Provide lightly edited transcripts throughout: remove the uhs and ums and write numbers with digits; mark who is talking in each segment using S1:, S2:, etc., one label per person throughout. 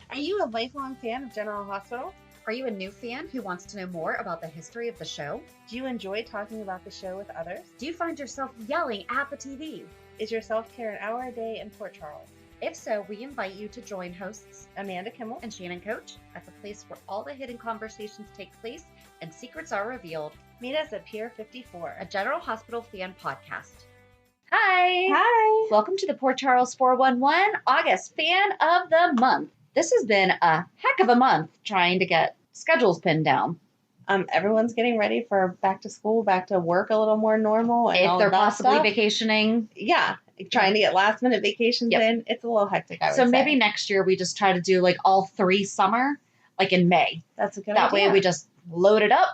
S1: Are you a lifelong fan of General Hospital?
S2: Are you a new fan who wants to know more about the history of the show?
S1: Do you enjoy talking about the show with others?
S2: Do you find yourself yelling at the TV?
S1: Is your self-care an hour a day in Port Charles?
S2: If so, we invite you to join hosts
S1: Amanda Kimmel
S2: and Shannon Coach at the place where all the hidden conversations take place and secrets are revealed.
S1: Meet us at Pier 54,
S2: a General Hospital fan podcast. Hi!
S1: Hi!
S2: Welcome to the Port Charles 411 August Fan of the Month. This has been a heck of a month trying to get schedules pinned down.
S1: Everyone's getting ready for back to school, back to work a little more normal. And
S2: if they're possibly vacationing.
S1: Yeah. Trying to get last minute vacations in. It's a little hectic, I would say.
S2: So maybe next year we just try to do like all 3 summer, like in May.
S1: That's a good idea.
S2: That way we just load it up.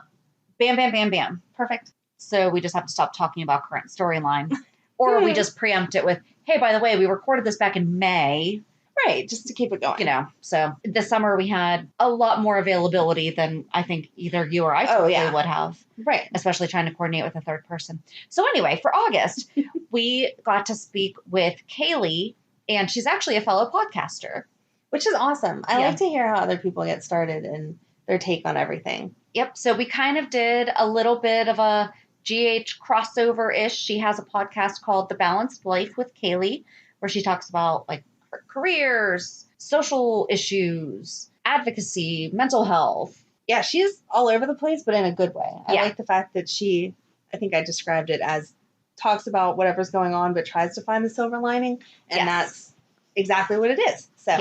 S2: Bam, bam, bam, bam.
S1: Perfect.
S2: So we just have to stop talking about current storyline. Or we just preempt it with, hey, by the way, we recorded this back in May.
S1: Right, just to keep it going.
S2: You know, so this summer we had a lot more availability than I think either you or I would have.
S1: Right.
S2: Especially trying to coordinate with a third person. So anyway, for August, we got to speak with Kae Lee, and she's actually a fellow podcaster.
S1: Which is awesome. I like to hear how other people get started and their take on everything.
S2: Yep, so we kind of did a little bit of a GH crossover-ish. She has a podcast called The Balanced Life with Kae Lee, where she talks about like careers, social issues, advocacy, mental health.
S1: Yeah, she's all over the place, but in a good way. I like the fact that she, I think I described it as talks about whatever's going on, but tries to find the silver lining. And that's exactly what it is. So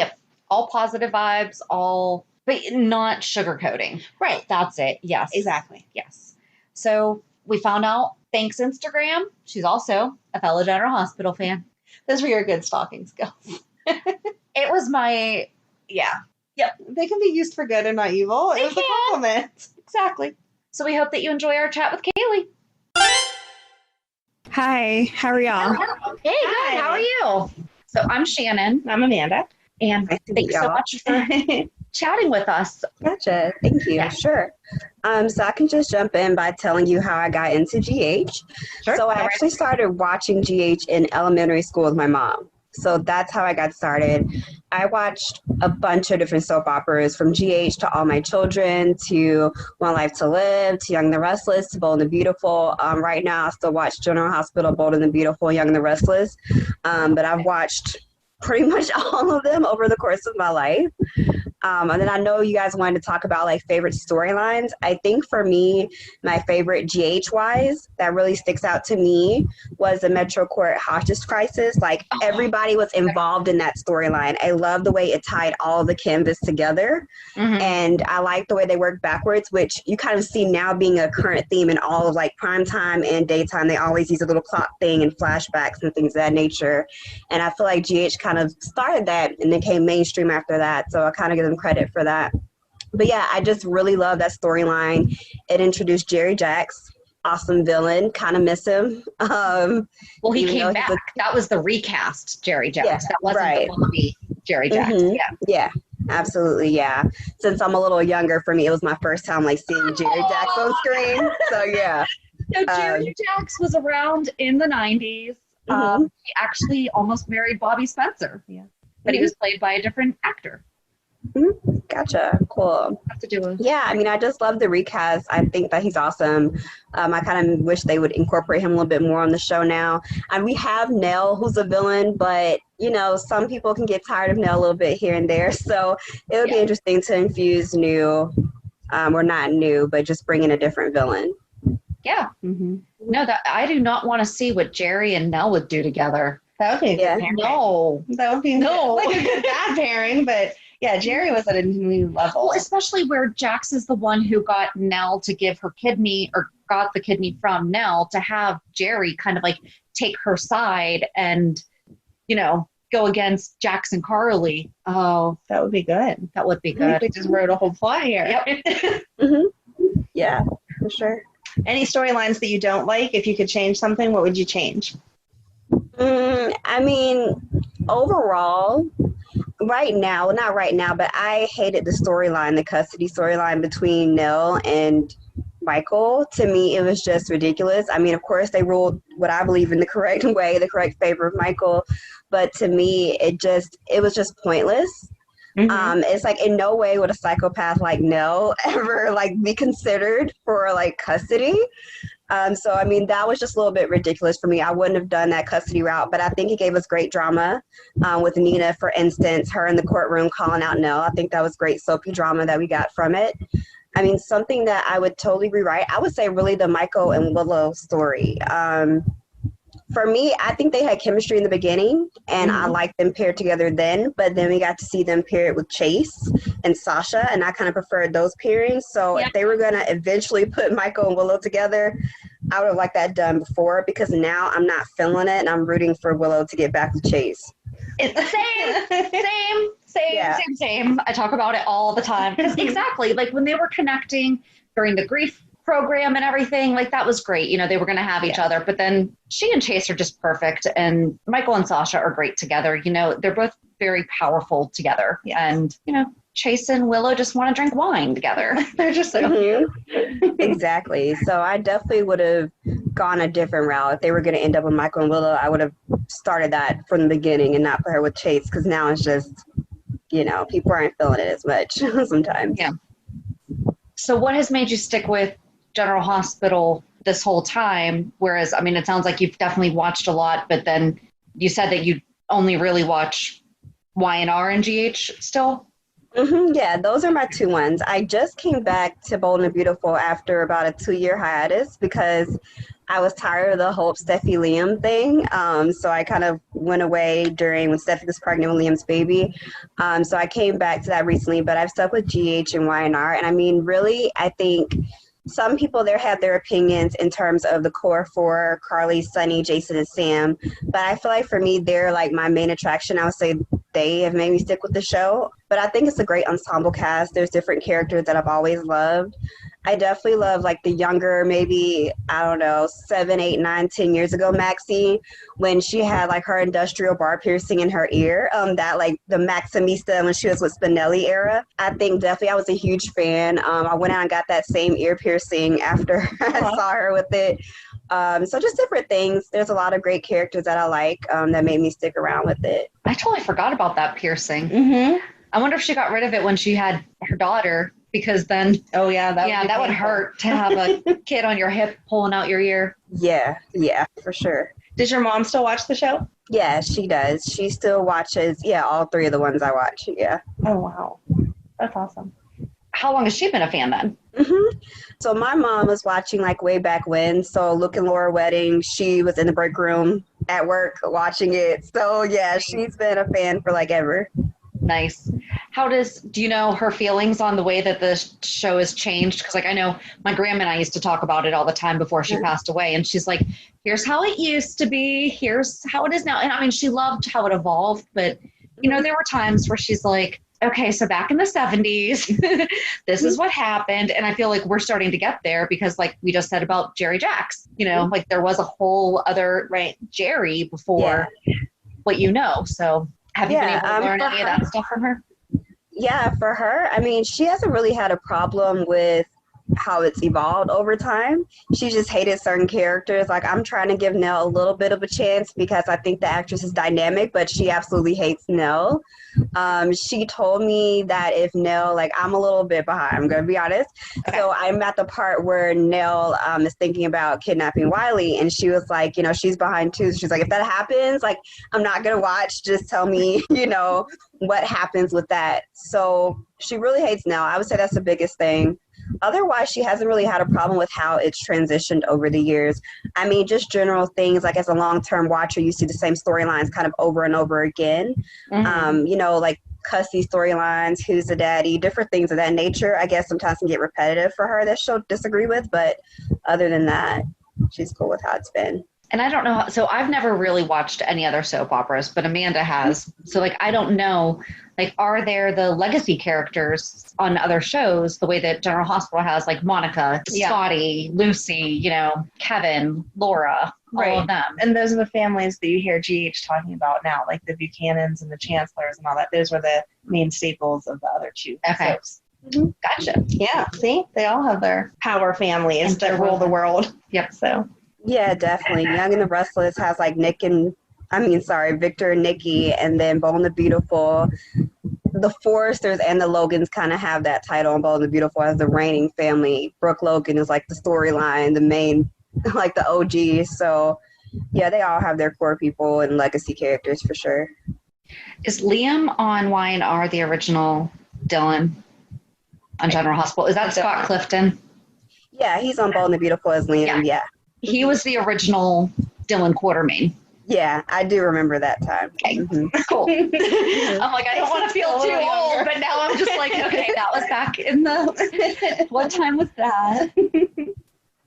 S2: all positive vibes, but not sugarcoating.
S1: Right.
S2: That's it. Yes.
S1: Exactly.
S2: Yes. So we found out, thanks Instagram, she's also a fellow General Hospital fan.
S1: Those were your good stalking skills.
S2: It was my, Yep.
S1: They can be used for good and not evil. It was a compliment.
S2: Exactly. So we hope that you enjoy our chat with Kae Lee.
S3: Hi, how are y'all?
S2: Hey, good. How are you? So I'm Shannon.
S1: I'm Amanda.
S2: And thanks so much for chatting with us.
S3: Gotcha. Thank you. Yeah. Sure. So I can just jump in by telling you how I got into GH. Sure. So I actually started watching GH in elementary school with my mom. So that's how I got started. I watched a bunch of different soap operas, from GH to All My Children to One Life to Live to Young and the Restless to Bold and the Beautiful. Right now I still watch General Hospital, Bold and the Beautiful, Young and the Restless. But I've watched pretty much all of them over the course of my life. And then I know you guys wanted to talk about like favorite storylines. I think for me, my favorite GH-wise that really sticks out to me was the Metro Court hostage crisis. Like everybody was involved in that storyline. I love the way it tied all the canvas together. And I like the way they worked backwards, which you kind of see now being a current theme in all of like primetime and daytime. They always use a little clock thing and flashbacks and things of that nature. And I feel like GH kind of started that and then came mainstream after that. So I kind of give them credit for that. But yeah, I just really love that storyline. It introduced Jerry Jacks, awesome villain, kind of miss him.
S2: Well, he came back. That was the recast Jerry Jacks.
S3: Yeah,
S2: that wasn't the movie Jerry Jacks.
S3: Yeah, absolutely, yeah. Since I'm a little younger, for me, it was my first time like seeing Jerry Jacks on screen. So yeah.
S2: So Jerry Jacks was around in the 90s. He actually almost married Bobby Spencer. Yeah. But he was played by a different actor.
S3: Gotcha. Cool. Yeah, I mean, I just love the recast. I think that he's awesome. I kind of wish they would incorporate him a little bit more on the show now. And we have Nell, who's a villain, but, you know, some people can get tired of Nell a little bit here and there. So it would be interesting to infuse new, or not new, but just bring in a different villain.
S2: Yeah. No, I do not want to see what Jerry and Nell would do together.
S1: That would be a good pairing.
S2: No.
S1: That would be like a good bad pairing, but yeah, Jerry was at a new level.
S2: Well, especially where Jax is the one who got Nell to give her kidney, or got the kidney from Nell, to have Jerry kind of like take her side and, you know, go against Jax and Carly. Oh,
S1: that would be good.
S2: That would be good.
S1: We just wrote a whole plot here.
S3: Yep. Yeah, for sure.
S1: Any storylines that you don't like? If you could change something, what would you change?
S3: I mean, overall, right now, well, not right now, but I hated the storyline, the custody storyline between Nell and Michael. To me, it was just ridiculous. I mean, of course, they ruled what I believe in the correct way, the correct favor of Michael. But to me, it was just pointless. It's like in no way would a psychopath like Nell ever like be considered for like custody. So I mean that was just a little bit ridiculous for me. I wouldn't have done that custody route, but I think it gave us great drama with Nina, for instance, her in the courtroom calling out Nell. I think that was great soapy drama that we got from it. I mean, something that I would totally rewrite, I would say really the Michael and Willow story. For me, I think they had chemistry in the beginning, and I liked them paired together then, but then we got to see them paired with Chase and Sasha, and I kind of preferred those pairings. So if they were going to eventually put Michael and Willow together, I would have liked that done before, because now I'm not feeling it, and I'm rooting for Willow to get back with Chase.
S2: It's same. I talk about it all the time. Because exactly, like when they were connecting during the grief program and everything, like that was great. You know, they were going to have each other, but then she and Chase are just perfect. And Michael and Sasha are great together. You know, they're both very powerful together. And, you know, Chase and Willow just want to drink wine together. They're just so cute.
S3: Exactly. So I definitely would have gone a different route. If they were going to end up with Michael and Willow, I would have started that from the beginning and not put her with Chase, because now it's just, you know, people aren't feeling it as much sometimes.
S2: Yeah. So what has made you stick with General Hospital this whole time? Whereas, I mean, it sounds like you've definitely watched a lot, but then you said that you only really watch Y&R and GH still?
S3: Yeah, those are my two ones. I just came back to Bold and Beautiful after about a 2-year hiatus because I was tired of the whole Steffi Liam thing. So I kind of went away during when Steffi was pregnant with Liam's baby. So I came back to that recently, but I've stuck with GH and Y&R. And I mean, really, I think some people there have their opinions in terms of the core four, Carly, Sunny, Jason, and Sam. But I feel like for me, they're like my main attraction. I would say they have made me stick with the show. But I think it's a great ensemble cast. There's different characters that I've always loved. I definitely love like the younger, maybe, I don't know, 7, 8, 9, 10 years ago, Maxie, when she had like her industrial bar piercing in her ear, that like the Maximista when she was with Spinelli era. I think definitely I was a huge fan. I went out and got that same ear piercing after I saw her with it. So just different things. There's a lot of great characters that I like that made me stick around with it.
S2: I totally forgot about that piercing. I wonder if she got rid of it when she had her daughter, because then that would hurt to have a kid on your hip pulling out your ear.
S3: Yeah, for sure.
S1: Does your mom still watch the show?
S3: Yeah, she does. She still watches, all 3 of the ones I watch, yeah.
S1: Oh, wow. That's awesome.
S2: How long has she been a fan then?
S3: So my mom was watching like way back when. So Luke and Laura wedding, she was in the break room at work watching it. So yeah, she's been a fan for like ever.
S2: Nice. Do you know her feelings on the way that the show has changed? Because like I know my grandma and I used to talk about it all the time before she passed away. And she's like, here's how it used to be. Here's how it is now. And I mean, she loved how it evolved. But, you know, there were times where she's like, okay, so back in the 70s, this is what happened. And I feel like we're starting to get there because like we just said about Jerry Jacks, you know, like there was a whole other Jerry before what you know. So have you been able to learn any of that stuff from her?
S3: Yeah, for her, I mean, she hasn't really had a problem with how it's evolved over time. She just hated certain characters. Like I'm trying to give Nell a little bit of a chance because I think the actress is dynamic, but she absolutely hates Nell. She told me that if Nell, like I'm a little bit behind, I'm going to be honest. Okay. So I'm at the part where Nell is thinking about kidnapping Wiley, and she was like, you know, she's behind too. So she's like, if that happens, like I'm not going to watch. Just tell me, you know, what happens with that. So she really hates Nell. I would say that's the biggest thing. Otherwise, she hasn't really had a problem with how it's transitioned over the years. I mean, just general things, like as a long-term watcher, you see the same storylines kind of over and over again. You know, like cussy storylines, who's the daddy, different things of that nature. I guess sometimes can get repetitive for her that she'll disagree with. But other than that, she's cool with how it's been.
S2: And I don't know. So I've never really watched any other soap operas, but Amanda has. So like, I don't know, like, are there the legacy characters on other shows the way that General Hospital has, like Monica, Scotty, Lucy, you know, Kevin, Laura, all of them.
S1: And those are the families that you hear GH talking about now, like the Buchanans and the Chancellors and all that. Those were the main staples of the other two soaps.
S2: Gotcha.
S1: Yeah. See, they all have their power families that rule the world.
S2: Yep.
S1: So.
S3: Yeah, definitely. Young and the Restless has like Victor and Nikki, and then Bold and the Beautiful. the Forresters and the Logans kind of have that title on Bold and the Beautiful as the reigning family. Brooke Logan is like the storyline, the main, like the OG. So yeah, they all have their core people and legacy characters for sure.
S2: Is Liam on Y&R the original Dylan on General Hospital? Is that Scott Clifton?
S3: Yeah, he's on Bold and the Beautiful as Liam. Yeah.
S2: He was the original Dylan Quartermain.
S3: Yeah, I do remember that time.
S2: Okay, cool. I'm like, I don't want to feel too old, but now I'm just like, okay, that was back in the, what time was that?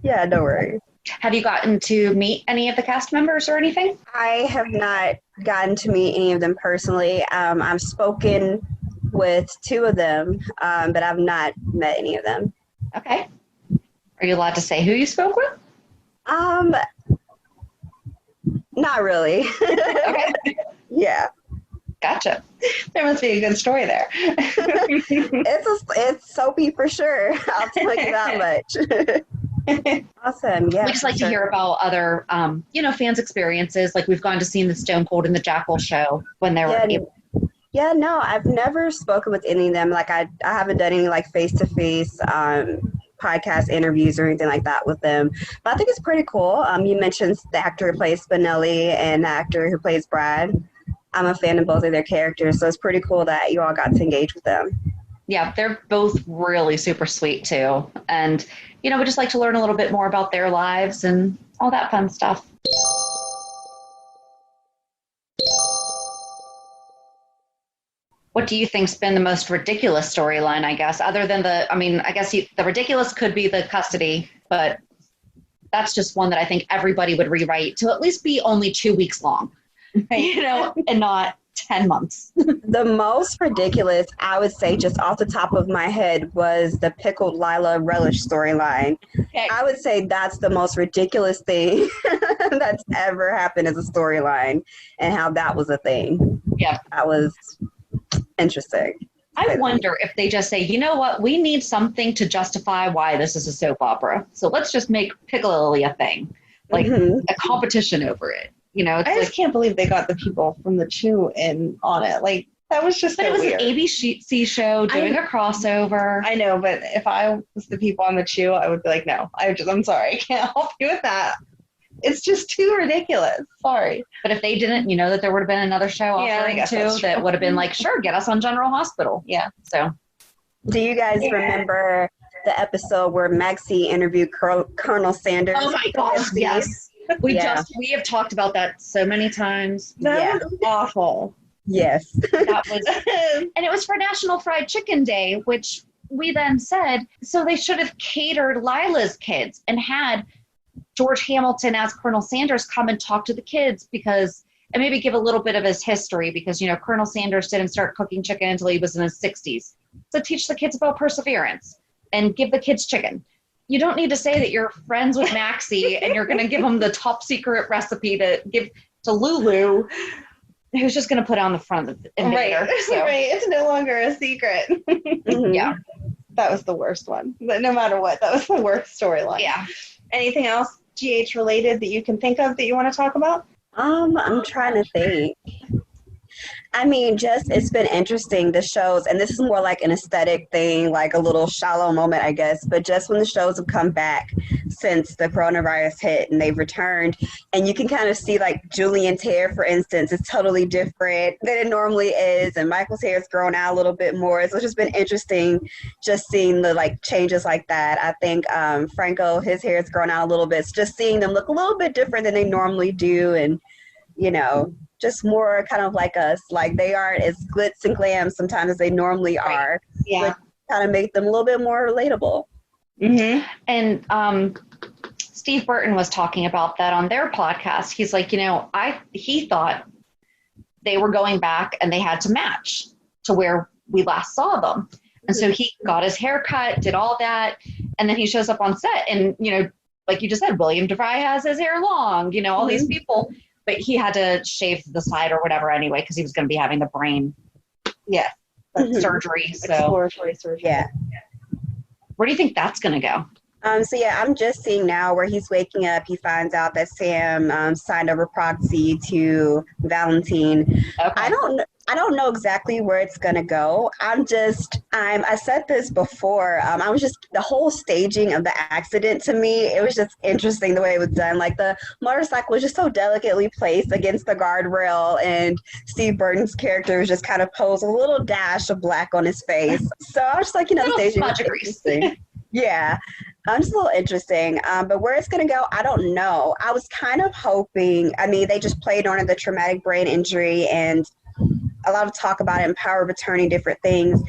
S3: Yeah, don't worry.
S2: Have you gotten to meet any of the cast members or anything?
S3: I have not gotten to meet any of them personally. I've spoken with 2 of them, but I've not met any of them.
S2: Okay. Are you allowed to say who you spoke with?
S3: Not really.
S2: Okay.
S3: Yeah.
S2: Gotcha.
S1: There must be a good story there.
S3: It's soapy for sure. I'll tell you that much. Awesome. Yeah.
S2: We just like to hear about other, fans' experiences. Like we've gone to see the Stone Cold and the Jackal show when they were able.
S3: Yeah, no, I've never spoken with any of them. Like I haven't done any like face-to-face podcast interviews or anything like that with them. But I think it's pretty cool. You mentioned the actor who plays Spinelli and the actor who plays Brad. I'm a fan of both of their characters, so it's pretty cool that you all got to engage with them.
S2: Yeah, they're both really super sweet too. And, we just like to learn a little bit more about their lives and all that fun stuff. What do you think's been the most ridiculous storyline, I guess, other than the ridiculous could be the custody, but that's just one that I think everybody would rewrite to at least be only 2 weeks long, and not 10 months.
S3: The most ridiculous, I would say, just off the top of my head, was the pickled Lila relish storyline. Okay. I would say that's the most ridiculous thing that's ever happened as a storyline, and how that was a thing. Yeah. That was interesting.
S2: I wonder if they just say, you know what, we need something to justify why this is a soap opera. So let's just make Piccolo a thing, like a competition over it. I
S1: just can't believe they got the people from the Chew in on it. Like that was just
S2: it was
S1: weird.
S2: An ABC show doing a crossover.
S1: I know, but if I was the people on the Chew, I would be like, no, I'm sorry, I can't help you with that. It's just too ridiculous. Sorry.
S2: But if they didn't, that there would have been another show offering too that would have been like, sure, get us on General Hospital. Yeah. So.
S3: Do you guys remember the episode where Maxie interviewed Colonel Sanders?
S2: Oh my gosh, yes. We have talked about that so many times.
S1: That was awful.
S3: Yes.
S2: That was, and it was for National Fried Chicken Day, which we then said, so they should have catered Lila's kids and had George Hamilton as Colonel Sanders come and talk to the kids and maybe give a little bit of his history because, Colonel Sanders didn't start cooking chicken until he was in his 60s. So teach the kids about perseverance and give the kids chicken. You don't need to say that you're friends with Maxie and you're going to give them the top secret recipe to give to Lulu, who's just going to put on the front of the Invader.
S1: Right. So. Right. It's no longer a secret.
S2: Yeah.
S1: That was the worst one. But no matter what, that was the worst storyline.
S2: Yeah.
S1: Anything else GH related that you can think of that you want to talk about?
S3: I'm trying to think. I mean, it's been interesting, the shows, and this is more like an aesthetic thing, like a little shallow moment, I guess, but just when the shows have come back since the coronavirus hit and they've returned, and you can kind of see like Julian's hair, for instance, is totally different than it normally is, and Michael's hair has grown out a little bit more, so it's just been interesting just seeing the like changes like that. I think Franco, his hair has grown out a little bit, so just seeing them look a little bit different than they normally do, and just more kind of like us, like they aren't as glitz and glam sometimes as they normally are.
S1: Yeah.
S3: Kind of make them a little bit more relatable.
S2: Mm-hmm. And Steve Burton was talking about that on their podcast. He's like, he thought they were going back and they had to match to where we last saw them. And so he got his hair cut, did all that. And then he shows up on set and, like you just said, William DeVry has his hair long, all these people. But he had to shave the side or whatever anyway because he was going to be having the brain surgery. So
S1: exploratory surgery.
S3: Yeah.
S2: Where do you think that's going to go?
S3: I'm just seeing now where he's waking up. He finds out that Sam signed over proxy to Valentine. Okay. I don't know exactly where it's going to go. I said this before. I was just, the whole staging of the accident to me, it was just interesting the way it was done. Like the motorcycle was just so delicately placed against the guardrail, and Steve Burton's character was just kind of posed a little dash of black on his face. So I was just like, the staging was interesting. Yeah. Just a little interesting. But where it's going to go, I don't know. I was kind of hoping, they just played on the traumatic brain injury and a lot of talk about it and power of attorney, different things.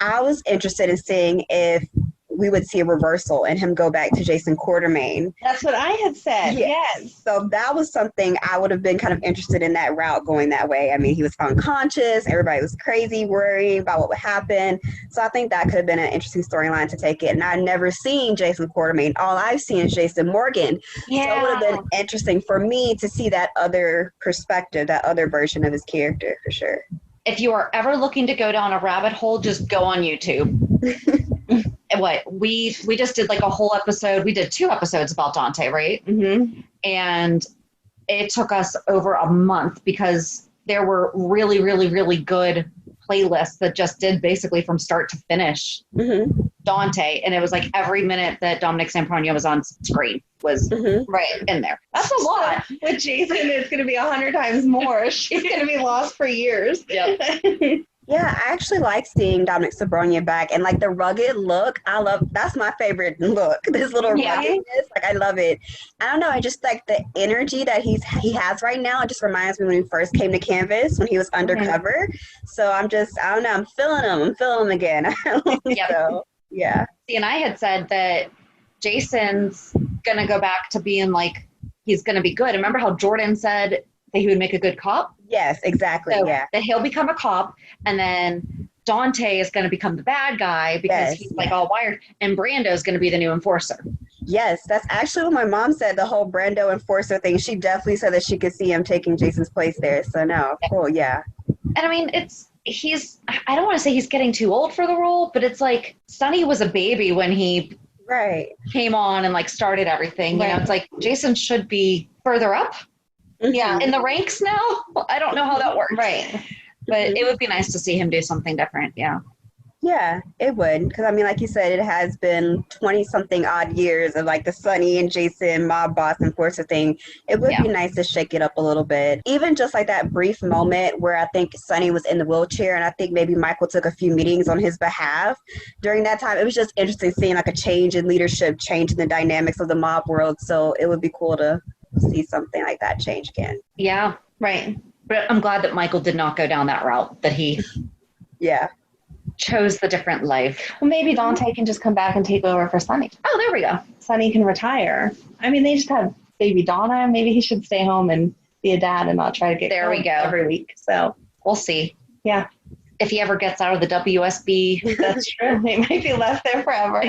S3: I was interested in seeing if we would see a reversal and him go back to Jason Quartermain.
S1: That's what I had said. Yes.
S3: So that was something I would have been kind of interested in, that route, going that way. He was unconscious. Everybody was crazy, worrying about what would happen. So I think that could have been an interesting storyline to take it. And I've never seen Jason Quartermain. All I've seen is Jason Morgan.
S2: Yeah.
S3: So it would have been interesting for me to see that other perspective, that other version of his character, for sure.
S2: If you are ever looking to go down a rabbit hole, just go on YouTube. We just did like a whole episode. We did 2 episodes about Dante, right?
S1: Mm-hmm.
S2: And it took us over a month because there were really, really, really good playlists that just did basically from start to finish Dante. And it was like every minute that Dominic Samprogno was on screen was right in there. That's a lot.
S1: With Jason, it's going to be 100 times more. She's going to be lost for years.
S2: Yep.
S3: Yeah, I actually like seeing Dominic Samprogno back, and like the rugged look. That's my favorite look. This little ruggedness, like I love it. I don't know. I just like the energy that he has right now. It just reminds me when he first came to Canvas when he was undercover. So I don't know. I'm feeling him. I'm feeling him again. So, yeah.
S2: See, and I had said that Jason's gonna go back to being like he's gonna be good. Remember how Jordan said that he would make a good cop?
S3: Yes, exactly.
S2: So
S3: yeah.
S2: That he'll become a cop, and then Dante is going to become the bad guy because he's like all wired, and Brando is going to be the new enforcer.
S3: Yes, that's actually what my mom said, the whole Brando enforcer thing. She definitely said that she could see him taking Jason's place there. So no, cool, yeah.
S2: And I mean, I don't want to say he's getting too old for the role, but it's like Sonny was a baby when he came on and like started everything. You know, it's like Jason should be further up. Yeah, in the ranks now. I don't know how that works.
S1: Right.
S2: But it would be nice to see him do something different. Yeah.
S3: Yeah, it would. Because, like you said, it has been 20-something odd years of like the Sonny and Jason mob boss enforcer thing. It would be nice to shake it up a little bit. Even just like that brief moment where I think Sonny was in the wheelchair and I think maybe Michael took a few meetings on his behalf during that time. It was just interesting seeing like a change in leadership, change in the dynamics of the mob world. So it would be cool to see something like that change again.
S2: Yeah, right. But I'm glad that Michael did not go down that route, that he chose the different life.
S1: Well, maybe Dante can just come back and take over for Sonny.
S2: Oh, there we go.
S1: Sonny can retire. They just have baby Donna. Maybe he should stay home and be a dad and not try to get every week. So
S2: we'll see.
S1: Yeah.
S2: If he ever gets out of the WSB.
S1: That's true. He might be left there forever.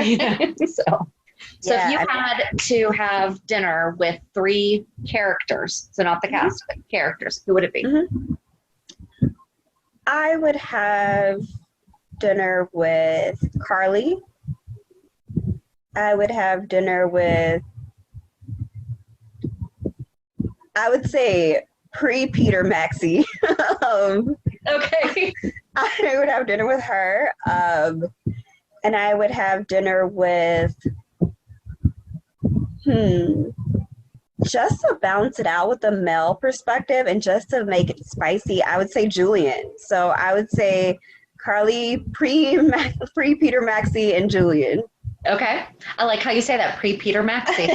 S2: So if you had to have dinner with 3 characters, so not the cast, but characters, who would it be?
S3: I would have dinner with Carly. I would have dinner with, I would say, pre-Peter Maxey.
S2: Okay.
S3: I would have dinner with her. And I would have dinner with... Just to balance it out with the male perspective and just to make it spicy, I would say Julian. So I would say Carly, pre-Peter Maxey, and Julian.
S2: Okay. I like how you say that, pre-Peter Maxey.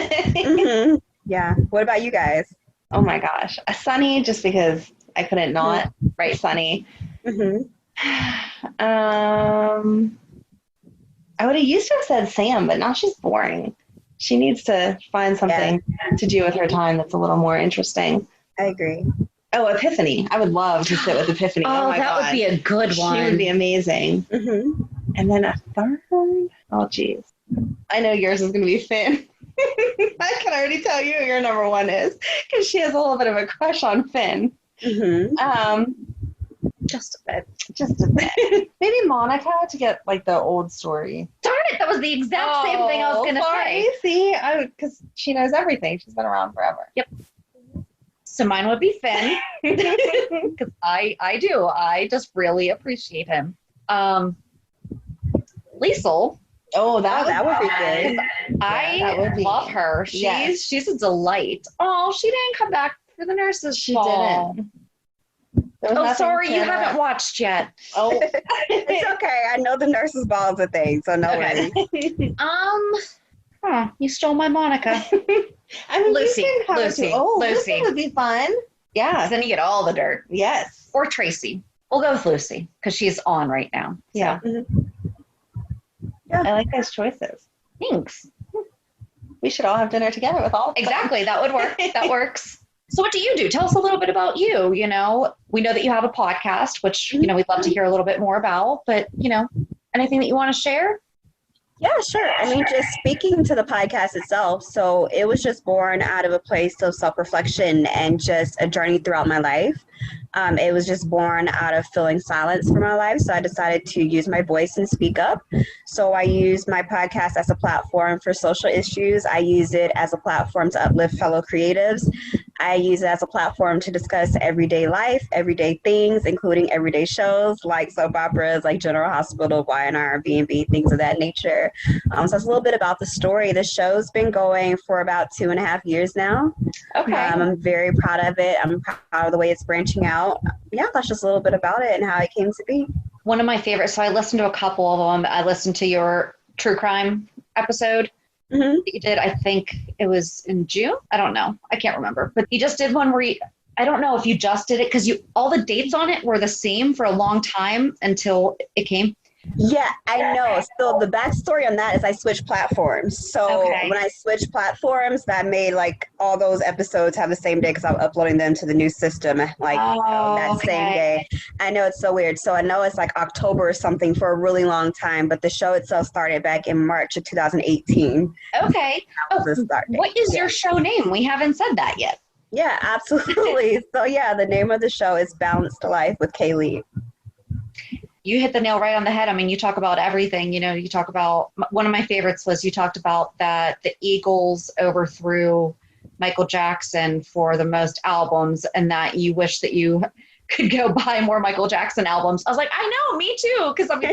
S3: Yeah. What about you guys?
S1: Oh my gosh. Sonny, just because I couldn't not write Sonny. I would have used to have said Sam, but now she's boring. She needs to find something to do with her time that's a little more interesting.
S3: I agree.
S1: Oh, Epiphany. I would love to sit with Epiphany.
S2: Oh,
S1: my
S2: that
S1: God.
S2: would be a good one.
S1: She would be amazing. And then a third? Oh, geez. I know yours is going to be Finn. I can already tell you who your number 1 is because she has a little bit of a crush on Finn.
S2: Just a
S1: bit. Maybe Monica to get like the old story.
S2: Darn it, that was the exact same thing I was going to say.
S1: See, because she knows everything. She's been around forever.
S2: Yep. So mine would be Finn, because I do. I just really appreciate him. Liesel.
S1: Oh, that would be good.
S2: I love her. She's a delight. Oh, she didn't come back for the nurses.
S1: She didn't.
S2: Oh, sorry, you haven't watched yet.
S1: Oh,
S3: it's okay. I know the nurses' ball is a thing, so no worries.
S2: You stole my Monica.
S1: I mean,
S2: Lucy.
S1: Lucy would be fun. Yeah.
S2: Then you get all the dirt.
S1: Yes.
S2: Or Tracy. We'll go with Lucy because she's on right now. So.
S1: Yeah. Yeah. I like those choices.
S2: Thanks.
S1: We should all have dinner together with all of them.
S2: Exactly. That would work. That works. So what do you do? Tell us a little bit about you. You know, we know that you have a podcast, which, you know, we'd love to hear a little bit more about, but, you know, anything that you want to share?
S3: Yeah, sure. I mean, just speaking to the podcast itself, so it was just born out of a place of self-reflection and just a journey throughout my life. It was just born out of feeling silence for my life, so I decided to use my voice and speak up. So I use my podcast as a platform for social issues. I use it as a platform to uplift fellow creatives. I use it as a platform to discuss everyday life, everyday things, including everyday shows like soap operas, like General Hospital, YNR, B&B, things of that nature. So it's a little bit about the story. The show's been going for about 2.5 years now.
S2: Okay.
S3: I'm very proud of it. I'm proud of the way it's branching out. Yeah, that's just a little bit about it and how it came to be.
S2: One of my favorites, so I listened to a couple of them. I listened to your true crime episode. That you did. I think it was in June. I don't know. I can't remember. But you just did one where I don't know if you just did it because all the dates on it were the same for a long time until it came.
S3: Yeah, I know. So the backstory on that is I switched platforms. So when I switched platforms, that made like all those episodes have the same day because I'm uploading them to the new system like that same day. I know it's so weird. So I know it's like October or something for a really long time, but the show itself started back in March of 2018.
S2: Okay. What is your show name? We haven't said that yet.
S3: Yeah, absolutely. So yeah, the name of the show is Balanced Life with Kae Lee.
S2: You hit the nail right on the head. I mean, you talk about everything, you know, you talk about, one of my favorites was you talked about that the Eagles overthrew Michael Jackson for the most albums and that you wish that you could go buy more Michael Jackson albums. I was like, I know, me too. Cause I mean,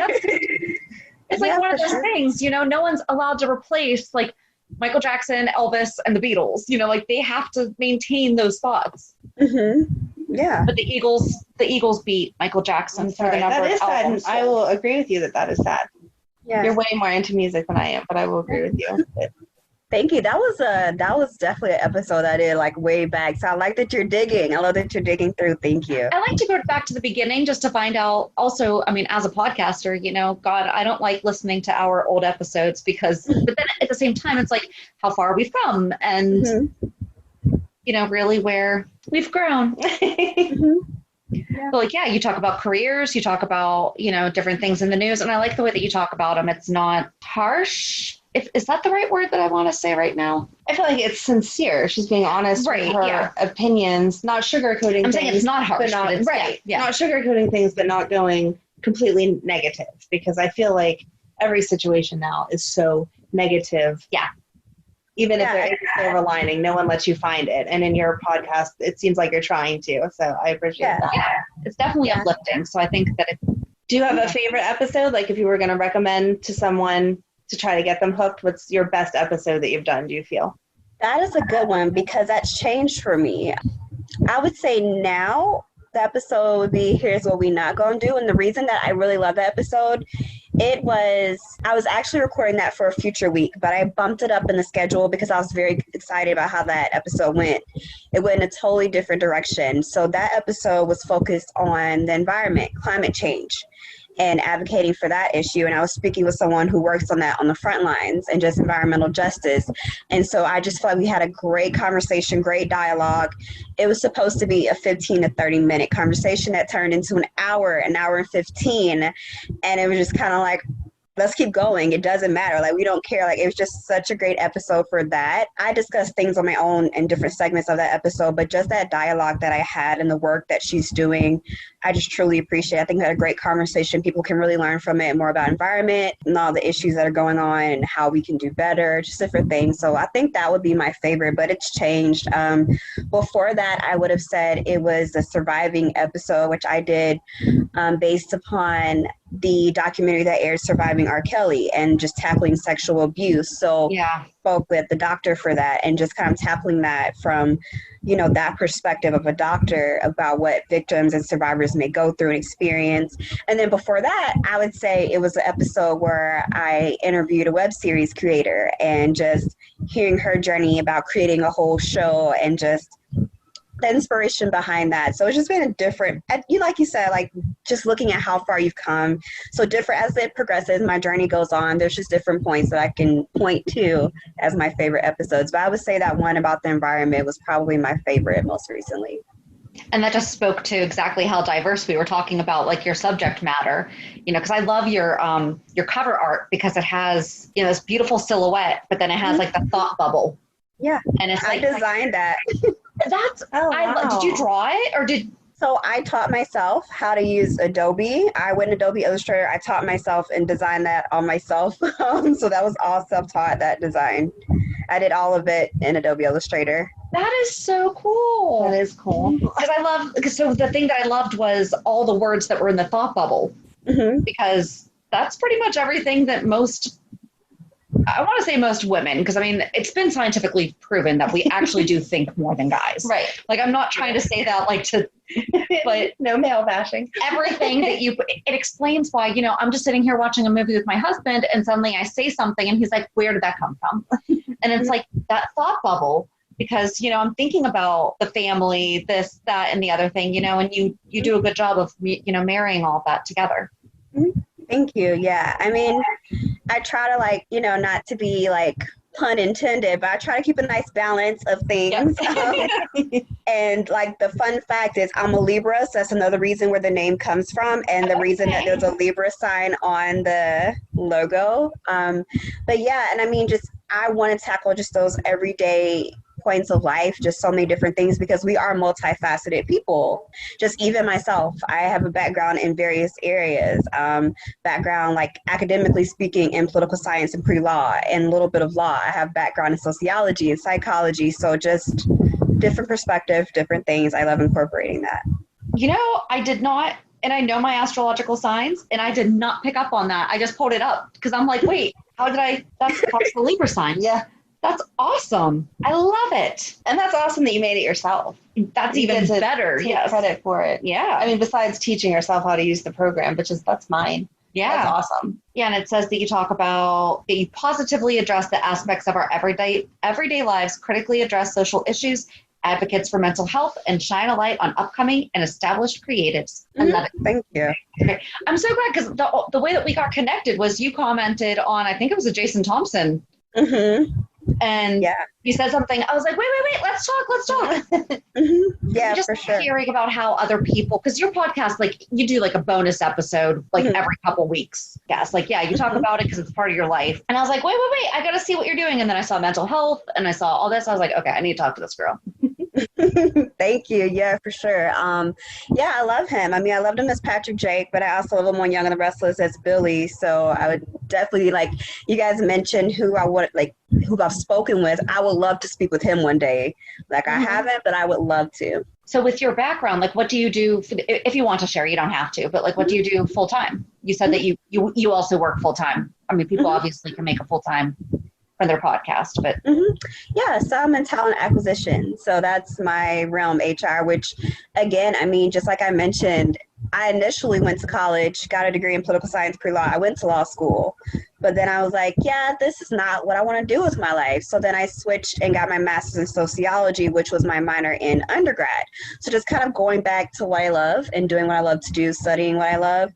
S2: it's like one of those things, you know, no one's allowed to replace like Michael Jackson, Elvis, and the Beatles, you know, like they have to maintain those spots.
S3: Yeah.
S2: But the Eagles beat Michael Jackson for the number of albums.
S1: I will agree with you that is sad.
S3: Yeah.
S1: You're way more into music than I am, but I will agree with you.
S3: Thank you. That was definitely an episode I did like way back. So I like that you're digging. I love that you're digging through. Thank you.
S2: I like to go back to the beginning just to find out also, I mean, as a podcaster, you know, God, I don't like listening to our old episodes because, but then at the same time, it's like how far we've come and, you know, really where we've grown.
S3: Yeah.
S2: But like, yeah, you talk about careers, you talk about, you know, different things in the news. And I like the way that you talk about them. It's not harsh. Is that the right word that I want to say right now?
S1: I feel like it's sincere. She's being honest with her opinions, not sugarcoating things.
S2: I'm saying it's not harsh.
S1: But not,
S2: it's,
S1: not sugarcoating things, but not going completely negative. Because I feel like every situation now is so negative.
S2: Yeah.
S1: Even if there is a silver lining, no one lets you find it. And in your podcast, it seems like you're trying to. So I appreciate that.
S2: Yeah. It's definitely uplifting. So I think that
S1: Do you have a favorite episode? Like if you were going to recommend to someone to try to get them hooked, what's your best episode that you've done, do you feel?
S3: That is a good one because that's changed for me. I would say now the episode would be Here's What We Not Gonna Do. And the reason that I really love that episode, I was actually recording that for a future week, but I bumped it up in the schedule because I was very excited about how that episode went. It went in a totally different direction. So that episode was focused on the environment, climate change, and advocating for that issue. And I was speaking with someone who works on that on the front lines and just environmental justice. And so I just felt like we had a great conversation, great dialogue. It was supposed to be a 15 to 30 minute conversation that turned into an hour and 15. And it was just kind of like, let's keep going. It doesn't matter. Like, we don't care. Like, it was just such a great episode for that. I discussed things on my own in different segments of that episode, but just that dialogue that I had and the work that she's doing, I just truly appreciate. I think we had a great conversation. People can really learn from it more about environment and all the issues that are going on and how we can do better, just different things. So I think that would be my favorite, but it's changed. Before that, I would have said it was the surviving episode, which I did based upon the documentary that aired Surviving R. Kelly and just tackling sexual abuse. So spoke with the doctor for that and just kind of tackling that from, you know, that perspective of a doctor about what victims and survivors may go through and experience. And then before that, I would say it was an episode where I interviewed a web series creator and just hearing her journey about creating a whole show and just the inspiration behind that. So it's just been a different, like you said, like just looking at how far you've come. So different as it progresses, my journey goes on. There's just different points that I can point to as my favorite episodes. But I would say that one about the environment was probably my favorite most recently.
S2: And that just spoke to exactly how diverse we were talking about, like your subject matter, you know, because I love your cover art because it has, you know, this beautiful silhouette, but then it has like the thought bubble.
S3: Yeah.
S2: And it's like,
S3: I designed that.
S2: That's,
S1: wow.
S2: Did you draw it or did?
S3: So I taught myself how to use Adobe. I went Adobe Illustrator. I taught myself and designed that on myself. So that was all self-taught, that design. I did all of it in Adobe Illustrator.
S2: That is so cool.
S1: That is cool.
S2: So the thing that I loved was all the words that were in the thought bubble, because that's pretty much everything that I want to say most women, because I mean, it's been scientifically proven that we actually do think more than guys.
S1: Right.
S2: Like, I'm not trying to say that but
S1: no male bashing.
S2: Everything that it explains why, you know, I'm just sitting here watching a movie with my husband and suddenly I say something and he's like, where did that come from? And it's like that thought bubble, because, you know, I'm thinking about the family, this, that, and the other thing, you know, and you do a good job of, you know, marrying all of that together.
S3: Thank you. Yeah. I mean, I try to, like, you know, not to be like pun intended, but I try to keep a nice balance of things. Yep. And like the fun fact is I'm a Libra, so that's another reason where the name comes from, and the reason that there's a Libra sign on the logo. But yeah, and I mean, just I want to tackle just those everyday points of life, just so many different things, because we are multifaceted people. Just even myself, I have a background in various areas, background like academically speaking in political science and pre-law and a little bit of law. I have background in sociology and psychology, so just different perspective, different things. I love incorporating that.
S2: You know, I did not, and I know my astrological signs, and I did not pick up on that. I just pulled it up because I'm like, wait, that's the Libra sign.
S1: Yeah.
S2: That's awesome. I love it.
S1: And that's awesome that you made it yourself.
S2: That's even better.
S1: Take credit for it.
S2: Yeah.
S1: I mean, besides teaching yourself how to use the program, that's mine.
S2: Yeah.
S1: That's awesome.
S2: Yeah. And it says that you positively address the aspects of our everyday lives, critically address social issues, advocates for mental health, and shine a light on upcoming and established creatives. I love it.
S3: Thank you.
S2: Okay. I'm so glad, because the way that we got connected was you commented on, I think it was a Jason Thompson. And you said something. I was like, wait, let's talk.
S3: Yeah,
S2: just
S3: for sure.
S2: Hearing about how other people, because your podcast, like you do like a bonus episode, like every couple weeks. Yes. Like, yeah, you talk about it because it's part of your life. And I was like, wait, I got to see what you're doing. And then I saw mental health and I saw all this. I was like, okay, I need to talk to this girl.
S3: Thank you. Yeah, for sure. Yeah, I love him. I mean, I loved him as Patrick Jake, but I also love him on Young and the Restless as Billy. So I would definitely, like, you guys mentioned who I've spoken with. I would love to speak with him one day. Like, I haven't, but I would love to.
S2: So with your background, like, what do you do if you want to share? You don't have to, but like, what do you do full time? You said that you also work full time. I mean, people obviously can make a full time for their podcast, but
S3: yeah, so I'm in talent acquisition. So that's my realm, HR, which again, I mean, just like I mentioned, I initially went to college, got a degree in political science pre-law. I went to law school, but then I was like, yeah, this is not what I want to do with my life. So then I switched and got my master's in sociology, which was my minor in undergrad. So just kind of going back to what I love and doing what I love to do, studying what I love.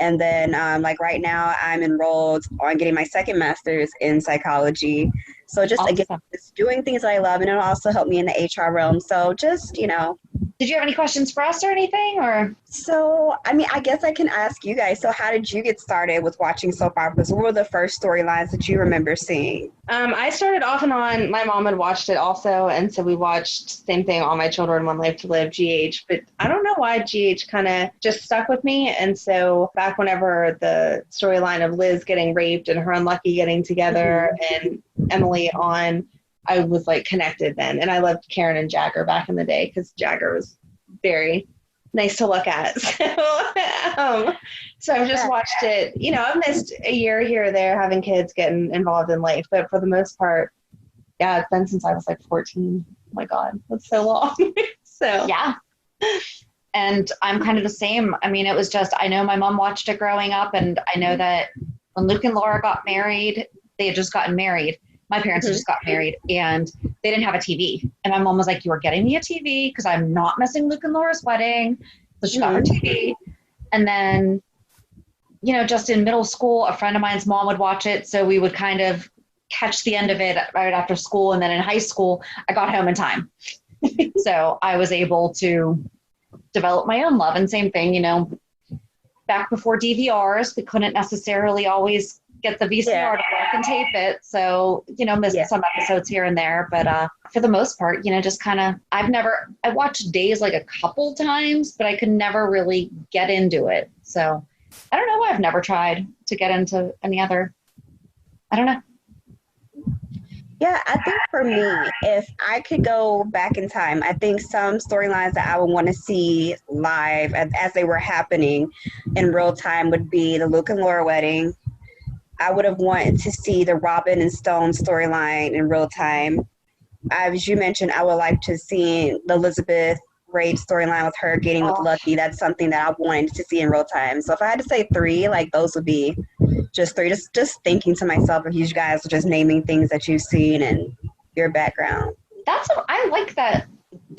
S3: And then like right now I'm enrolled on getting my second master's in psychology. So just,
S2: awesome.
S3: again, just doing things that I love, and it'll also help me in the HR realm. So just,
S2: Did you have any questions for us or anything? Or
S3: So, I mean, I guess I can ask you guys. So how did you get started with watching soap operas? What were the first storylines that you remember seeing?
S1: I started off and on. My mom had watched it also, and so we watched same thing, All My Children, One Life to Live, GH. But I don't know why GH kind of just stuck with me. And so back whenever the storyline of Liz getting raped and her unlucky getting together and Emily on, I was like connected then. And I loved Karen and Jagger back in the day because Jagger was very nice to look at. So I've just watched it. I've missed a year here or there having kids getting involved in life, but for the most part, yeah, it's been since I was like 14. Oh my God, that's so long. So
S2: yeah. And I'm kind of the same. I mean, it was just, I know my mom watched it growing up, and I know that when Luke and Laura got married, they had just gotten married. My parents had just got married, and they didn't have a TV. And my mom was like, you are getting me a TV because I'm not missing Luke and Laura's wedding. So she got her TV. And then, just in middle school, a friend of mine's mom would watch it. So we would kind of catch the end of it right after school. And then in high school, I got home in time. So I was able to develop my own love. And same thing, back before DVRs, we couldn't necessarily always get the VCR to work and tape it. So, missed some episodes here and there. But for the most part, just kind of, I watched Days like a couple times, but I could never really get into it. So I don't know why I've never tried to get into any other, I don't know.
S3: Yeah, I think for me, if I could go back in time, I think some storylines that I would want to see live as they were happening in real time would be the Luke and Laura wedding. I would have wanted to see the Robin and Stone storyline in real time. As you mentioned, I would like to see the Elizabeth rape storyline with her getting with Lucky. That's something that I wanted to see in real time. So if I had to say 3, like those would be just 3. Just thinking to myself, if you guys are just naming things that you've seen and your background.
S2: I like that.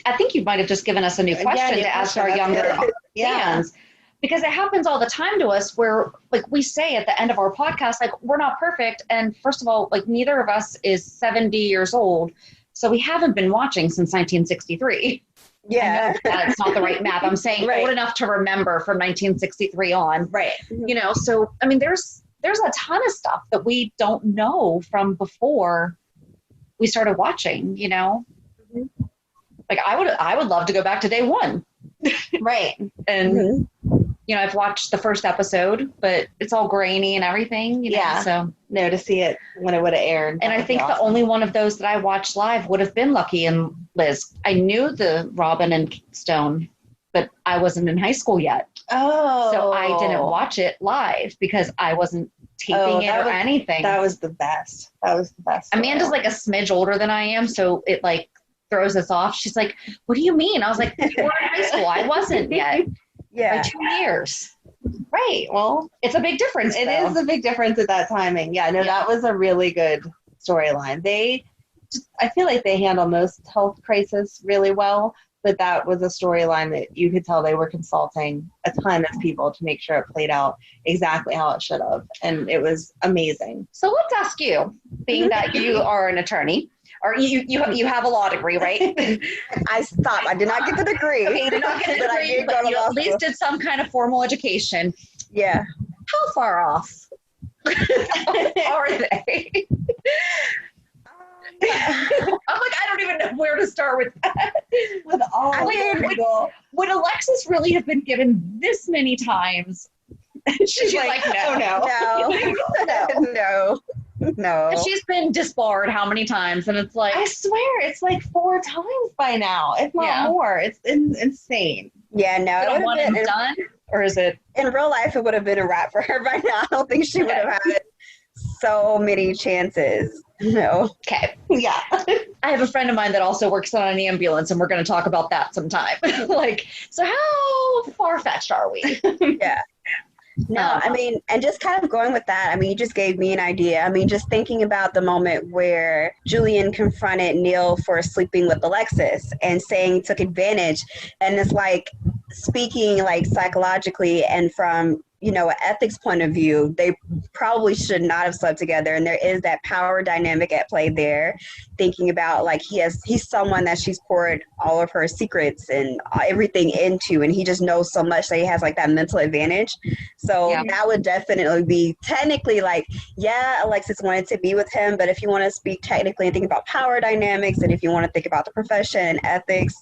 S2: I think you might have just given us a new question to ask our younger fans. Because it happens all the time to us where, like, we say at the end of our podcast, like, we're not perfect. And first of all, like, neither of us is 70 years old. So we haven't been watching since 1963.
S3: Yeah.
S2: That's not the right math. I'm saying old enough to remember from 1963 on.
S1: Right.
S2: So, I mean, there's a ton of stuff that we don't know from before we started watching, Like, I would love to go back to day one.
S1: Right.
S2: And I've watched the first episode, but it's all grainy and everything, so.
S1: No, to see it when it would have aired.
S2: And I think the only one of those that I watched live would have been Lucky and Liz. I knew the Robin and Stone, but I wasn't in high school yet.
S1: Oh.
S2: So I didn't watch it live because I wasn't taping it or anything.
S1: That was the best.
S2: Amanda's like a smidge older than I am, so it like throws us off. She's like, what do you mean? I was like, you were in high school. I wasn't yet.
S3: Yeah.
S2: By 2 years.
S1: Right. Well,
S2: it's a big difference.
S1: It is a big difference at that timing. Yeah, no, that was a really good storyline. I feel like they handle most health crisis really well, but that was a storyline that you could tell they were consulting a ton of people to make sure it played out exactly how it should have. And it was amazing.
S2: So let's ask you, being that you are an attorney, or you have a law degree, right?
S3: I did not get the degree.
S2: Okay, you did not get the degree, but you at least did some kind of formal education.
S3: Yeah.
S2: How far off are they? I'm like, I don't even know where to start with that.
S1: With all
S2: would Alexis really have been given this many times? She's like,
S3: no.
S2: And she's been disbarred how many times? And it's like,
S1: I swear, it's like 4 times by now, if not more. It's insane.
S3: Yeah, no.
S2: Is it one and done? Or is it?
S3: In real life, it would have been a wrap for her by now. I don't think she would have had so many chances. No.
S2: Okay.
S1: Yeah.
S2: I have a friend of mine that also works on an ambulance, and we're going to talk about that sometime. So how far-fetched are we?
S3: Yeah. No, I mean, and just kind of going with that, I mean, you just gave me an idea. I mean, just thinking about the moment where Julian confronted Neil for sleeping with Alexis and saying he took advantage. And it's like speaking like psychologically and from, an ethics point of view, they probably should not have slept together. And there is that power dynamic at play there, thinking about like he's someone that she's poured all of her secrets and everything into, and he just knows so much that he has like that mental advantage. So that would definitely be technically like, yeah, Alexis wanted to be with him, but if you want to speak technically and think about power dynamics, and if you want to think about the profession and ethics,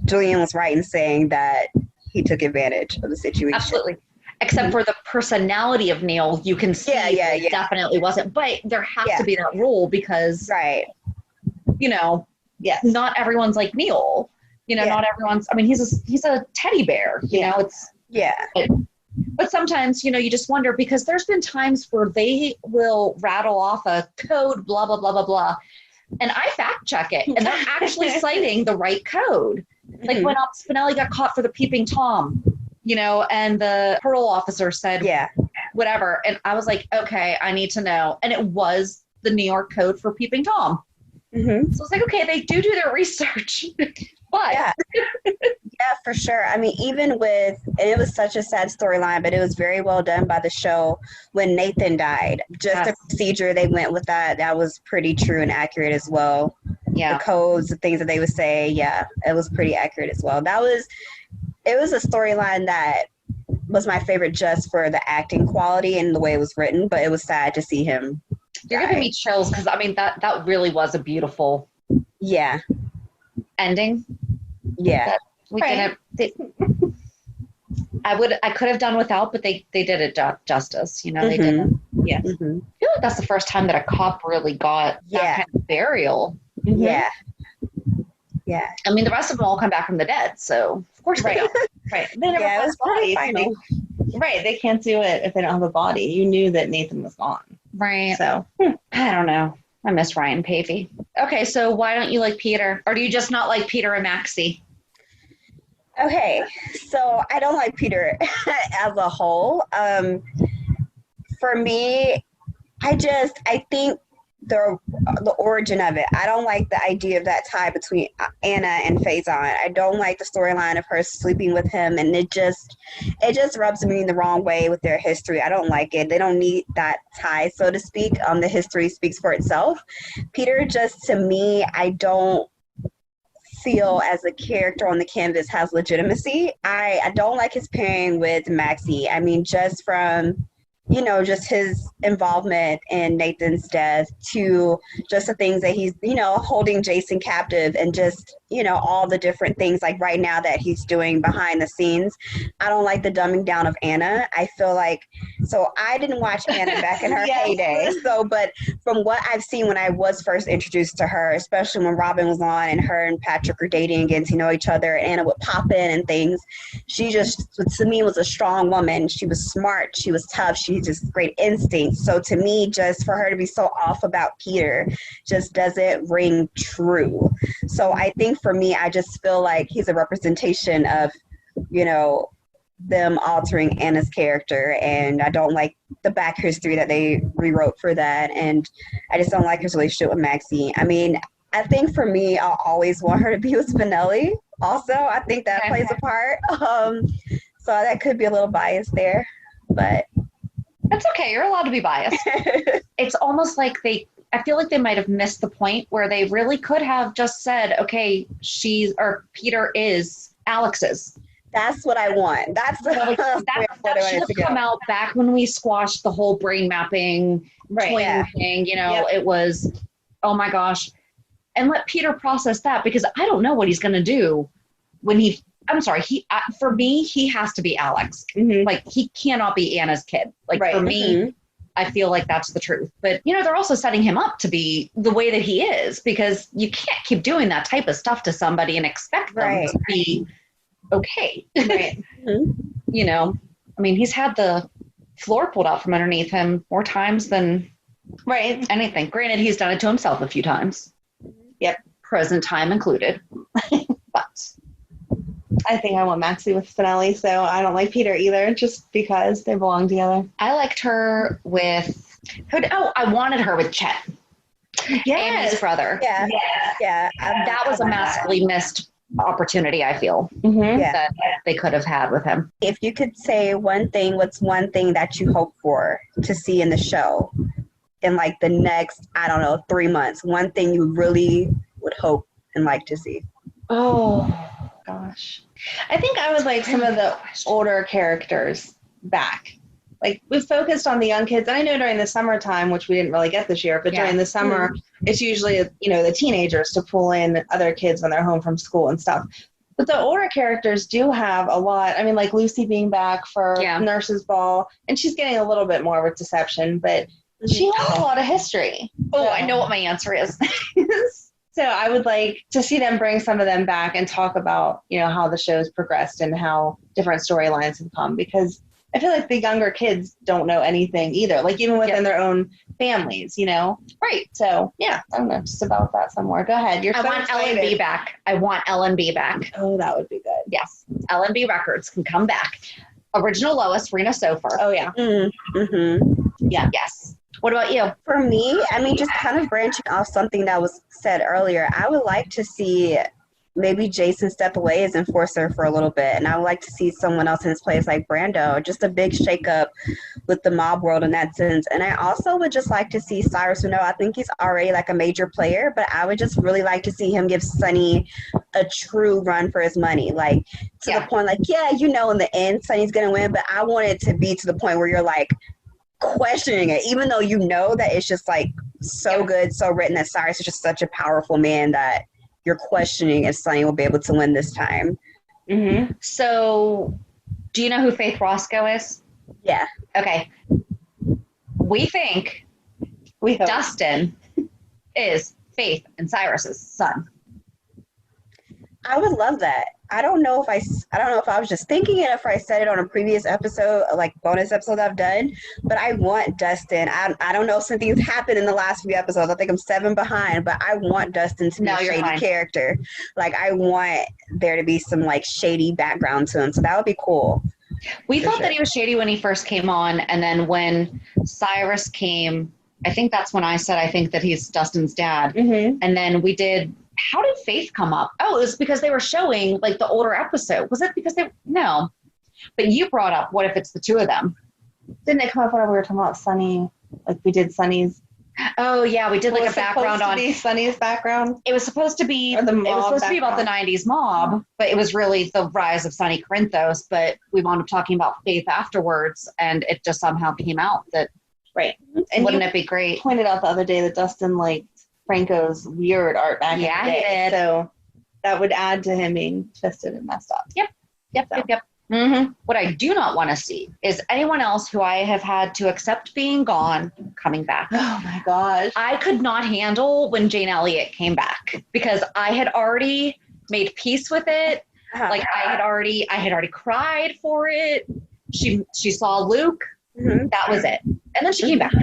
S3: Julian was right in saying that he took advantage of the situation.
S2: Absolutely. Except for the personality of Neil, you can see it definitely wasn't. But there has to be that rule because, not everyone's like Neil. Not everyone's. I mean, he's a teddy bear. You know, it's but sometimes you just wonder because there's been times where they will rattle off a code, blah blah blah blah blah, and I fact check it, and they're actually citing the right code. Like when Spinelli got caught for the peeping Tom. And the parole officer said, whatever. And I was like, okay, I need to know. And it was the New York code for peeping Tom. Mm-hmm. So it's like, okay, they do their research. But
S3: yeah, for sure. I mean, even it was such a sad storyline, but it was very well done by the show when Nathan died. Just the procedure they went with that was pretty true and accurate as well. Yeah. The codes, the things that they would say. Yeah, it was pretty accurate as well. It was a storyline that was my favorite just for the acting quality and the way it was written, but it was sad to see him
S2: You're giving me chills because, I mean, that really was a beautiful ending. Yeah. We didn't. I could have done without, but they did it justice. They didn't. Yeah. Mm-hmm. I feel like that's the first time that a cop really got that kind of burial. Mm-hmm. Yeah. Yeah. I mean, the rest of them all come back from the dead, so of course they don't.
S1: Right. They never have bodies. Right. They can't do it if they don't have a body. You knew that Nathan was gone.
S2: Right. So, I don't know. I miss Ryan Pavey. Okay, so why don't you like Peter? Or do you just not like Peter and Maxie?
S3: Okay, so I don't like Peter as a whole. For me, I think the origin of it. I don't like the idea of that tie between Anna and Faison. I don't like the storyline of her sleeping with him, and it just rubs me the wrong way with their history. I don't like it. They don't need that tie, so to speak. The history speaks for itself. Peter, just to me, I don't feel as a character on the canvas has legitimacy. I don't like his pairing with Maxie. I mean, just from just his involvement in Nathan's death to just the things that he's, holding Jason captive and just, all the different things like right now that he's doing behind the scenes. I don't like the dumbing down of Anna. I feel like, so I didn't watch Anna back in her heyday. So, but from what I've seen when I was first introduced to her, especially when Robin was on and her and Patrick were dating and getting to know each other, and Anna would pop in and things. She just, to me, was a strong woman. She was smart. She was tough. She just great instincts. So to me, just for her to be so off about Peter just doesn't ring true. So I think for me, I just feel like he's a representation of, them altering Anna's character, and I don't like the back history that they rewrote for that, and I just don't like his relationship with Maxie. I mean, I think for me, I'll always want her to be with Spinelli. Also, I think that plays a part. So that could be a little biased there, but
S2: that's okay. You're allowed to be biased. It's almost like I feel like they might have missed the point where they really could have just said, okay, Peter is Alex's.
S3: That's what I want. That
S2: should have come out back when we squashed the whole brain mapping twin thing. It was, oh my gosh. And let Peter process that, because I don't know what he's going to do when for me, he has to be Alex. Mm-hmm. Like, he cannot be Anna's kid. Like, for me, I feel like that's the truth. But, they're also setting him up to be the way that he is, because you can't keep doing that type of stuff to somebody and expect them to be okay. Right. I mean, he's had the floor pulled out from underneath him more times than anything. Granted, he's done it to himself a few times. Yep. Present time included. But
S1: I think I want Maxie with Spinelli, so I don't like Peter either, just because they belong together.
S2: I liked her with... I wanted her with Chet. Yes. Amy's brother.
S3: Yeah.
S2: That was a massively missed opportunity, I feel, that they could have had with him.
S3: If you could say one thing, what's one thing that you hope for to see in the show in like the next, I don't know, 3 months? One thing you really would hope and like to see.
S1: Oh, gosh. I think I would like some of the older characters back. Like, we've focused on the young kids. And I know during the summertime, which we didn't really get this year, but during the summer, it's usually, the teenagers to pull in other kids when they're home from school and stuff. But the older characters do have a lot. I mean, like Lucy being back for Nurse's Ball, and she's getting a little bit more with Deception, but she has a lot of history.
S2: Oh, I know what my answer is.
S1: So I would like to see them bring some of them back and talk about, how the show's progressed and how different storylines have come, because I feel like the younger kids don't know anything either, like even within their own families, Right. So, I don't know, just about that somewhere. Go ahead.
S2: I want L&B back. I want L&B back.
S1: Oh, that would be good.
S2: Yes. L&B Records can come back. Original Lois, Rena Sofer.
S1: Oh, yeah.
S2: Yeah. Yes. What about you?
S3: For me, just kind of branching off something that was said earlier, I would like to see maybe Jason step away as enforcer for a little bit, and I would like to see someone else in his place like Brando, just a big shakeup with the mob world in that sense. And I also would just like to see Cyrus Renaud. I think he's already like a major player, but I would just really like to see him give Sonny a true run for his money, like to the point, like, in the end Sonny's gonna win, but I want it to be to the point where you're like questioning it, even though that it's just like so good, so written, that Cyrus is just such a powerful man that you're questioning if Sonny will be able to win this time.
S2: So, do you know who Faith Roscoe is?
S3: Yeah.
S2: Okay. We think Dustin is Faith and Cyrus's son.
S3: I would love that. I don't know if I was just thinking it, if I said it on a previous episode, like bonus episode I've done, but I want Dustin. I don't know if something's happened in the last few episodes. I think I'm 7 behind, but I want Dustin to be a shady character. Like, I want there to be some like shady background to him. So that would be cool.
S2: We thought that he was shady when he first came on, and then when Cyrus came, I think that's when I said I think that he's Dustin's dad. And then we did. How did Faith come up? Oh, it was because they were showing like the older episode. Was it because no? But you brought up, what if it's the two of them?
S1: Didn't it come up whenever we were talking about Sonny? Like we did Sonny's.
S2: Oh yeah, we did like a background on
S1: Sonny's background.
S2: It was supposed to be.
S1: Or the mob
S2: it was supposed to be about the '90s mob, but it was really the rise of Sonny Corinthos. But we wound up talking about Faith afterwards, and it just somehow came out that And wouldn't it be great?
S1: Pointed out the other day that Dustin liked Franco's weird art back in the day.
S2: He did.
S1: So that would add to him being twisted and messed up.
S2: Yep. What I do not want to see is anyone else who I have had to accept being gone coming back.
S1: Oh my gosh.
S2: I could not handle when Jane Elliott came back because I had already made peace with it. Like I had already cried for it. She saw Luke. That was it. And then she came back.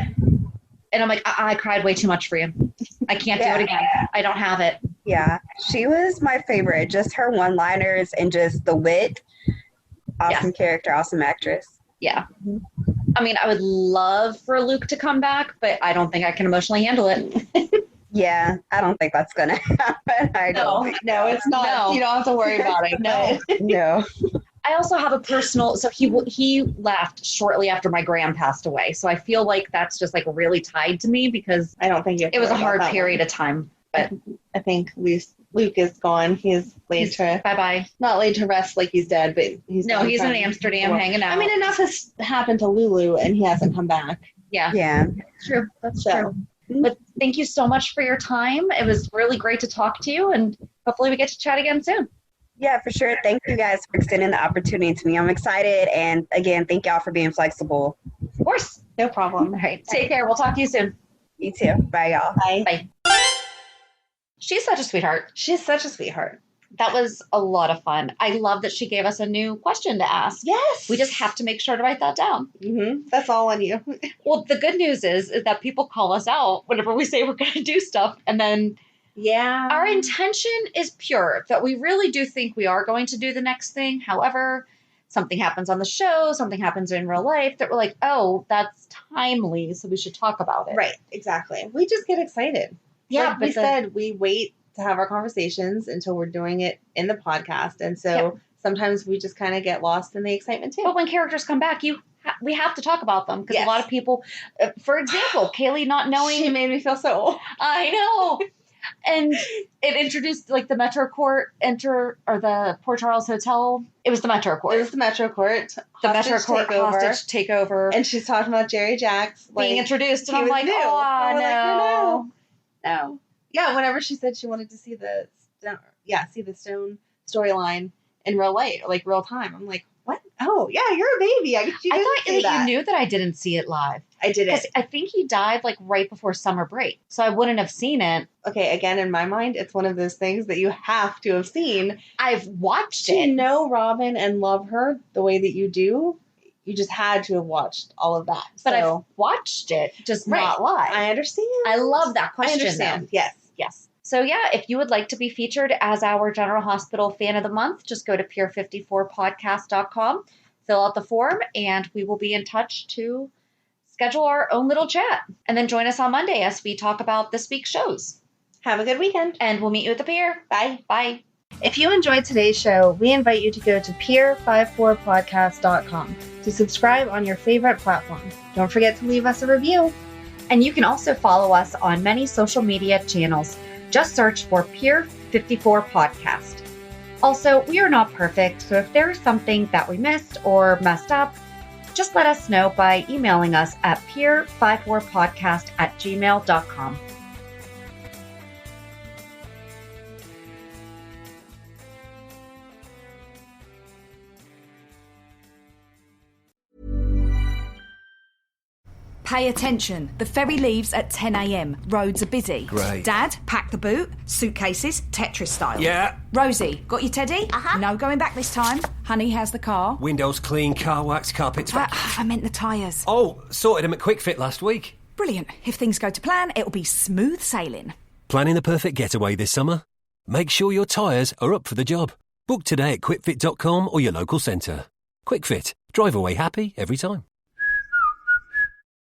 S2: And I'm like, I cried way too much for you. I can't do it again. I don't have it.
S3: Yeah. She was my favorite. Just her one-liners and just the wit. Awesome character, awesome actress.
S2: Yeah. I mean, I would love for Luke to come back, but I don't think I can emotionally handle it.
S3: Yeah, I don't think that's going to happen.
S1: No, it's not. No. You don't have to worry about it.
S3: No.
S2: I also have a personal, so he left shortly after my gram passed away. So I feel like that's just like really tied to me because
S1: I don't think
S2: it was a hard period of time. But
S1: I think Luke is gone. He's
S2: bye-bye.
S1: Not laid to rest like he's dead, but he's
S2: in Amsterdam hanging out.
S1: I mean, enough has happened to Lulu and he hasn't come back.
S2: Yeah. True. That's true. But thank you so much for your time. It was really great to talk to you, and hopefully we get to chat again soon.
S3: Yeah, for sure. Thank you guys for extending the opportunity to me. I'm excited. And again, thank y'all for being flexible.
S2: Of course.
S1: No problem.
S2: All right. Take care. We'll talk to you soon.
S3: You too. Bye, y'all.
S2: Bye. She's such a sweetheart.
S1: She's such a sweetheart.
S2: That was a lot of fun. I love that she gave us a new question to ask.
S1: Yes.
S2: We just have to make sure to write that down.
S1: That's all on you.
S2: Well, the good news is that people call us out whenever we say we're going to do stuff. And then our intention is pure, that we really do think we are going to do the next thing. However, something happens on the show, something happens in real life that we're like, oh, that's timely, so we should talk about it.
S1: Right, exactly. We just get excited.
S2: Yeah,
S1: like we said, we wait to have our conversations until we're doing it in the podcast. And so sometimes we just kind of get lost in the excitement too.
S2: But when characters come back, we have to talk about them because a lot of people, for example, Kae Lee not knowing.
S1: She made me feel so old.
S2: I know. And it introduced like the Metro Court or the Port Charles Hotel. It was the Metro Court.
S1: It was the Metro Court.
S2: The Metro Court hostage takeover.
S1: And she's talking about Jerry Jacks
S2: being introduced. And I'm like, no.
S1: Yeah, whenever she said she wanted to see the Stone storyline in real life, like real time. I'm like, what? Oh, yeah, you're a baby. I
S2: thought you knew that I didn't see it live.
S1: I didn't.
S2: Because I think he died like right before summer break. So I wouldn't have seen it.
S1: Okay, again, in my mind, it's one of those things that you have to have seen.
S2: I've watched it.
S1: To know Robin and love her the way that you do, you just had to have watched all of that.
S2: But I've watched it, just not live.
S1: I understand.
S2: I love that question.
S1: I understand.
S2: Though. Yes. So if you would like to be featured as our General Hospital Fan of the Month, just go to pier54podcast.com, fill out the form, and we will be in touch to schedule our own little chat. And then join us on Monday as we talk about this week's shows.
S1: Have a good weekend.
S2: And we'll meet you at the pier.
S1: Bye.
S2: Bye.
S1: If you enjoyed today's show, we invite you to go to pier54podcast.com to subscribe on your favorite platform. Don't forget to leave us a review.
S2: And you can also follow us on many social media channels. Just search for Pier 54 Podcast. Also, we are not perfect, so if there is something that we missed or messed up, just let us know by emailing us at pier54podcast@gmail.com.
S4: Pay attention. The ferry leaves at 10 a.m. Roads are busy.
S5: Great.
S4: Dad, pack the boot. Suitcases, Tetris style.
S5: Yeah.
S4: Rosie, got your teddy?
S6: Uh-huh.
S4: No going back this time. Honey, how's the car?
S5: Windows clean, car wax, carpets.
S4: I meant the tyres.
S5: Oh, sorted them at Quick Fit last week.
S4: Brilliant. If things go to plan, it'll be smooth sailing.
S5: Planning the perfect getaway this summer? Make sure your tyres are up for the job. Book today at quickfit.com or your local centre. Quick Fit. Drive away happy every time.